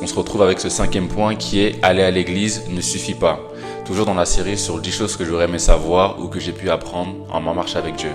On se retrouve avec ce cinquième point qui est aller à l'église ne suffit pas. Toujours dans la série sur 10 choses que j'aurais aimé savoir ou que j'ai pu apprendre en ma marche avec Dieu.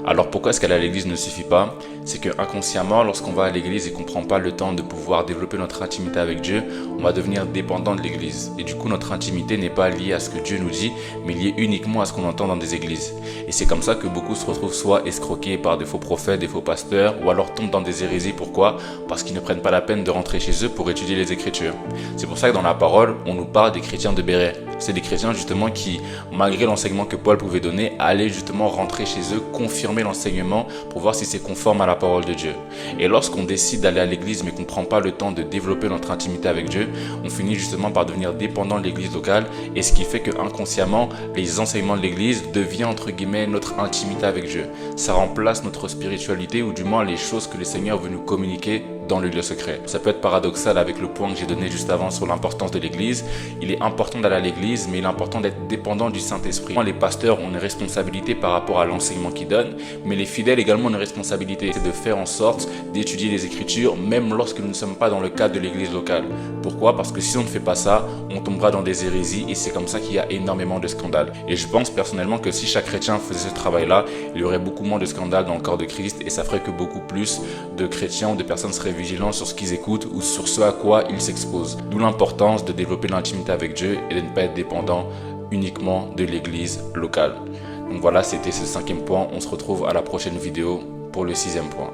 Alors pourquoi est-ce qu'aller à l'église ne suffit pas? C'est que inconsciemment, lorsqu'on va à l'église et qu'on ne prend pas le temps de pouvoir développer notre intimité avec Dieu, on va devenir dépendant de l'église. Et du coup, notre intimité n'est pas liée à ce que Dieu nous dit, mais liée uniquement à ce qu'on entend dans des églises. Et c'est comme ça que beaucoup se retrouvent soit escroqués par des faux prophètes, des faux pasteurs, ou alors tombent dans des hérésies. Pourquoi? Parce qu'ils ne prennent pas la peine de rentrer chez eux pour étudier les Écritures. C'est pour ça que dans la parole, on nous parle des chrétiens de Béret. C'est des chrétiens justement qui, malgré l'enseignement que Paul pouvait donner, allaient justement rentrer chez eux, confirmer l'enseignement pour voir si c'est conforme à la parole de Dieu. Et lorsqu'on décide d'aller à l'église mais qu'on ne prend pas le temps de développer notre intimité avec Dieu, on finit justement par devenir dépendant de l'église locale, et ce qui fait que inconsciemment, les enseignements de l'église deviennent entre guillemets notre intimité avec Dieu. Ça remplace notre spiritualité, ou du moins les choses que le Seigneur veut nous communiquer dans le lieu secret. Ça peut être paradoxal avec le point que j'ai donné juste avant sur l'importance de l'église. Il est important d'aller à l'église, mais il est important d'être dépendant du Saint-Esprit. Les pasteurs ont une responsabilité par rapport à l'enseignement qu'ils donnent, mais les fidèles également ont une responsabilité, c'est de faire en sorte d'étudier les Écritures, même lorsque nous ne sommes pas dans le cadre de l'église locale. Pourquoi? Parce que si on ne fait pas ça, on tombera dans des hérésies, et c'est comme ça qu'il y a énormément de scandales. Et je pense personnellement que si chaque chrétien faisait ce travail-là, il y aurait beaucoup moins de scandales dans le corps de Christ, et ça ferait que beaucoup plus de chrétiens ou de personnes seraient vigilants sur ce qu'ils écoutent ou sur ce à quoi ils s'exposent. D'où l'importance de développer l'intimité avec Dieu et de ne pas être dépendant uniquement de l'église locale. Donc voilà, c'était ce cinquième point. On se retrouve à la prochaine vidéo pour le sixième point.